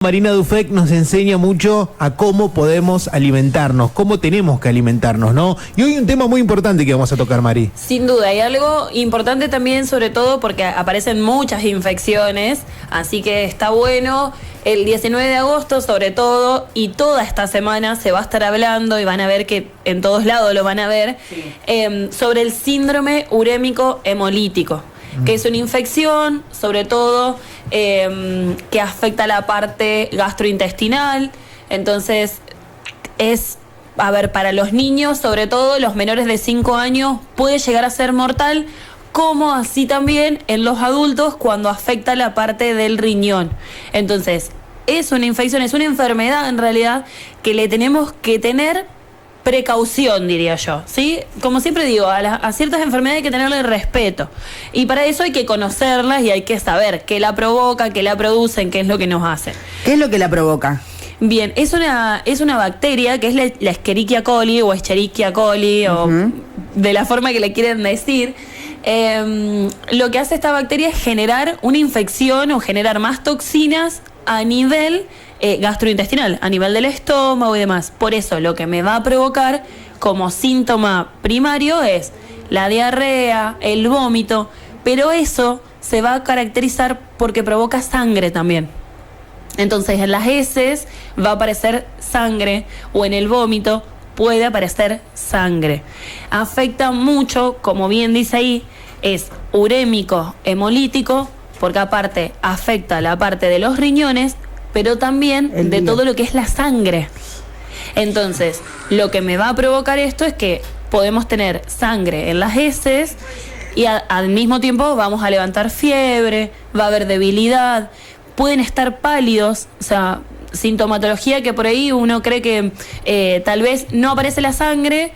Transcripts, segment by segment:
Marina Dufek nos enseña mucho a cómo podemos alimentarnos, cómo tenemos que alimentarnos, ¿no? Y hoy un tema muy importante que vamos a tocar, Mari. Sin duda, hay algo importante también, sobre todo porque aparecen muchas infecciones, así que está bueno. El 19 de agosto, sobre todo, y toda esta semana se va a estar hablando, y van a ver que en todos lados lo van a ver, sobre el síndrome urémico hemolítico, que es una infección, sobre todo, que afecta la parte gastrointestinal. Entonces, para los niños, sobre todo los menores de 5 años, puede llegar a ser mortal, como así también en los adultos cuando afecta la parte del riñón. Entonces, es una infección, es una enfermedad en realidad que le tenemos que tener precaución, diría yo, ¿sí? Como siempre digo, a ciertas enfermedades hay que tenerle respeto. Y para eso hay que conocerlas y hay que saber qué la provoca, qué la producen, qué es lo que nos hace. ¿Qué es lo que la provoca? Bien, es una bacteria que es la Escherichia coli o Escherichia coli, o de la forma que le quieren decir. Lo que hace esta bacteria es generar una infección o generar más toxinas a nivel gastrointestinal, a nivel del estómago y demás. Por eso lo que me va a provocar como síntoma primario es la diarrea, el vómito, pero eso se va a caracterizar porque provoca sangre también. Entonces en las heces va a aparecer sangre, o en el vómito puede aparecer sangre. Afecta mucho, como bien dice ahí, es urémico hemolítico, porque aparte afecta la parte de los riñones, pero también de todo lo que es la sangre. Entonces, lo que me va a provocar esto es que podemos tener sangre en las heces y al mismo tiempo vamos a levantar fiebre, va a haber debilidad, pueden estar pálidos, o sea, sintomatología que por ahí uno cree que tal vez no aparece la sangre,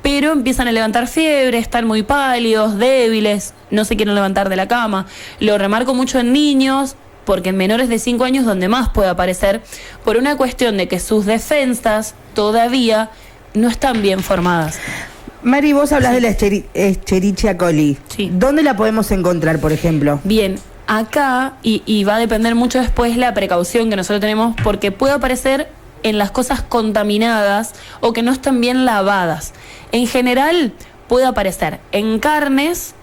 pero empiezan a levantar fiebre, están muy pálidos, débiles, no se quieren levantar de la cama. Lo remarco mucho en niños, porque en menores de 5 años donde más puede aparecer, por una cuestión de que sus defensas todavía no están bien formadas. Mari, vos hablas de la Escherichia coli. Sí. ¿Dónde la podemos encontrar, por ejemplo? Bien, acá, y va a depender mucho después la precaución que nosotros tenemos, porque puede aparecer en las cosas contaminadas o que no están bien lavadas. En general puede aparecer en carnes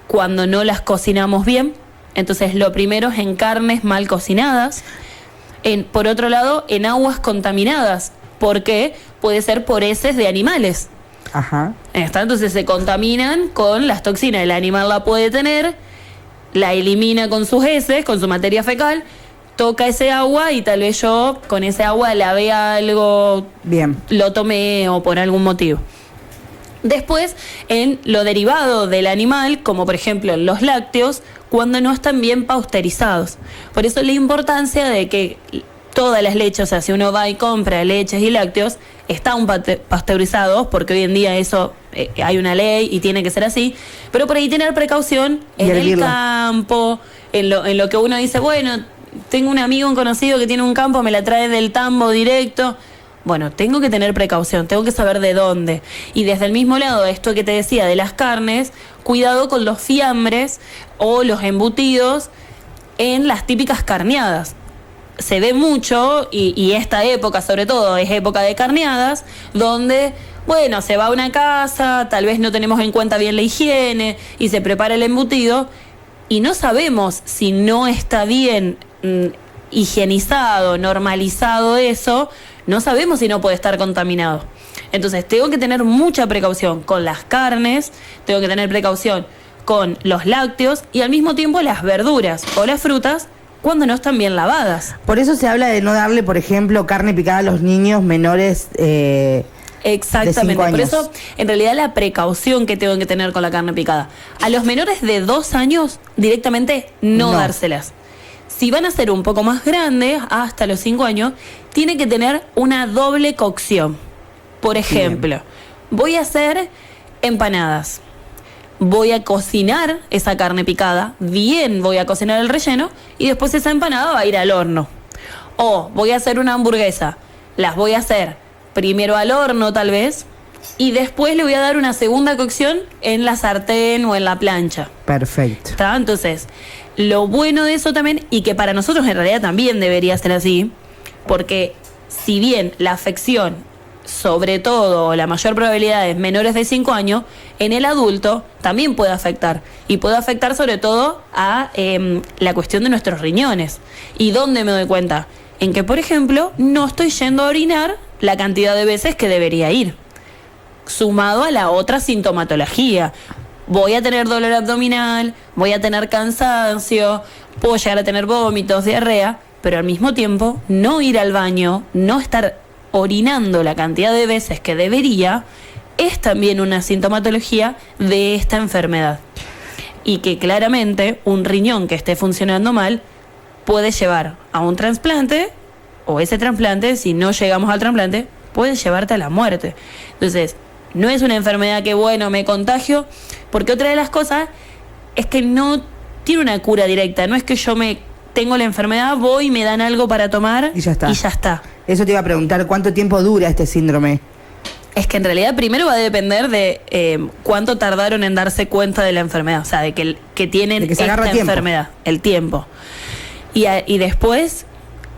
cuando no las cocinamos bien. Entonces lo primero es en carnes mal cocinadas. Por otro lado, en aguas contaminadas, porque puede ser por heces de animales. Ajá. Entonces se contaminan con las toxinas. El animal la puede tener, la elimina con sus heces, con su materia fecal, toca ese agua y tal vez yo con ese agua lavé algo, bien, lo tomé o por algún motivo. Después, en lo derivado del animal, como por ejemplo en los lácteos, cuando no están bien pasteurizados. Por eso la importancia de que todas las leches, o sea, si uno va y compra leches y lácteos, están pasteurizados, porque hoy en día eso hay una ley y tiene que ser así, pero por ahí tener precaución en el campo, en lo que uno dice, bueno, tengo un amigo, un conocido que tiene un campo, me la trae del tambo directo. Bueno, tengo que tener precaución, tengo que saber de dónde. Y desde el mismo lado, esto que te decía de las carnes, cuidado con los fiambres o los embutidos en las típicas carneadas. Se ve mucho, y esta época sobre todo es época de carneadas, donde, bueno, se va a una casa, tal vez no tenemos en cuenta bien la higiene y se prepara el embutido y no sabemos si no está bien higienizado, normalizado eso, no sabemos si no puede estar contaminado. Entonces tengo que tener mucha precaución con las carnes, tengo que tener precaución con los lácteos y al mismo tiempo las verduras o las frutas cuando no están bien lavadas. Por eso se habla de no darle, por ejemplo, carne picada a los niños menores exactamente, de 5 años. Por eso en realidad la precaución que tengo que tener con la carne picada. A los menores de 2 años directamente no dárselas. Si van a ser un poco más grandes, hasta los 5 años, tiene que tener una doble cocción. Por ejemplo, voy a hacer empanadas. Voy a cocinar esa carne picada, bien voy a cocinar el relleno, y después esa empanada va a ir al horno. O voy a hacer una hamburguesa, las voy a hacer primero al horno tal vez, y después le voy a dar una segunda cocción en la sartén o en la plancha. Perfecto. ¿Está? Entonces, lo bueno de eso también, y que para nosotros en realidad también debería ser así, porque si bien la afección, sobre todo la mayor probabilidad es menores de 5 años, en el adulto también puede afectar. Y puede afectar sobre todo a la cuestión de nuestros riñones. ¿Y dónde me doy cuenta? En que, por ejemplo, no estoy yendo a orinar la cantidad de veces que debería ir. Sumado a la otra sintomatología. Voy a tener dolor abdominal, voy a tener cansancio, puedo llegar a tener vómitos, diarrea, pero al mismo tiempo no ir al baño, no estar orinando la cantidad de veces que debería, es también una sintomatología de esta enfermedad. Y que claramente un riñón que esté funcionando mal puede llevar a un trasplante, o ese trasplante, si no llegamos al trasplante, puede llevarte a la muerte. Entonces, no es una enfermedad que, bueno, me contagio, porque otra de las cosas es que no tiene una cura directa. No es que yo tengo la enfermedad, voy, me dan algo para tomar y ya está. Y ya está. Eso te iba a preguntar, ¿cuánto tiempo dura este síndrome? Es que en realidad primero va a depender de cuánto tardaron en darse cuenta de la enfermedad, o sea, de que tienen de que se esta agarra tiempo. enfermedad, el tiempo. Y después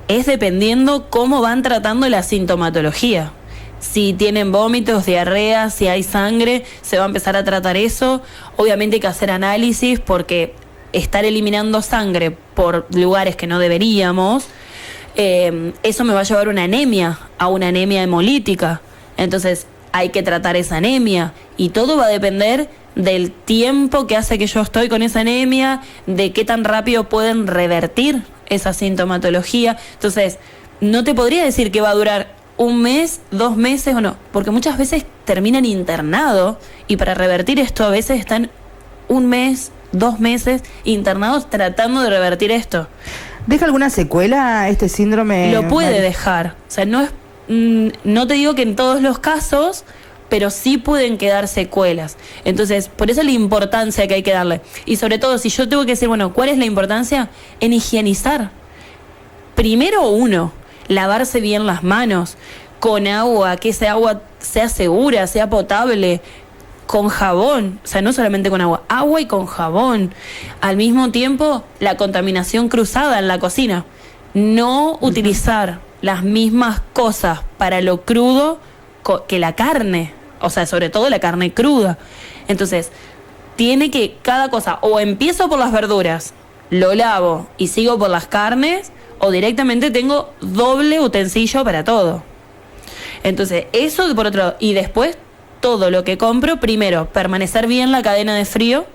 es dependiendo cómo van tratando la sintomatología. Si tienen vómitos, diarrea, si hay sangre, se va a empezar a tratar eso. Obviamente hay que hacer análisis porque estar eliminando sangre por lugares que no deberíamos, eso me va a llevar a una anemia hemolítica. Entonces hay que tratar esa anemia y todo va a depender del tiempo que hace que yo estoy con esa anemia, de qué tan rápido pueden revertir esa sintomatología. Entonces, no te podría decir que va a durar 1 mes, 2 meses o no, porque muchas veces terminan internados y para revertir esto a veces están 1 mes, 2 meses internados tratando de revertir esto. ¿Deja alguna secuela este síndrome? Lo puede dejar, o sea, no te digo que en todos los casos, pero sí pueden quedar secuelas. Entonces, por eso la importancia que hay que darle. Y sobre todo, si yo tengo que decir, bueno, ¿cuál es la importancia? En higienizar. Primero lavarse bien las manos, con agua, que ese agua sea segura, sea potable, con jabón, o sea, no solamente con agua y con jabón. Al mismo tiempo, la contaminación cruzada en la cocina. No utilizar las mismas cosas para lo crudo que la carne, o sea, sobre todo la carne cruda. Entonces, tiene que cada cosa, o empiezo por las verduras, lo lavo y sigo por las carnes, o directamente tengo doble utensilio para todo. Entonces, eso por otro lado. Y después, todo lo que compro, primero, permanecer bien la cadena de frío.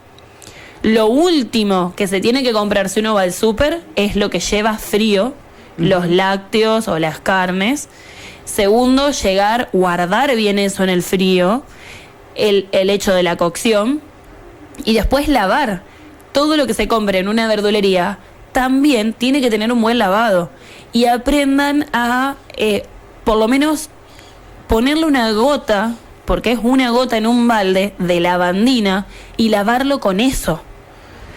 Lo último que se tiene que comprar si uno va al súper es lo que lleva frío, los lácteos o las carnes. Segundo, guardar bien eso en el frío, el hecho de la cocción. Y después lavar. Todo lo que se compre en una verdulería también tiene que tener un buen lavado. Y aprendan a, por lo menos, ponerle una gota, porque es una gota en un balde de lavandina, y lavarlo con eso.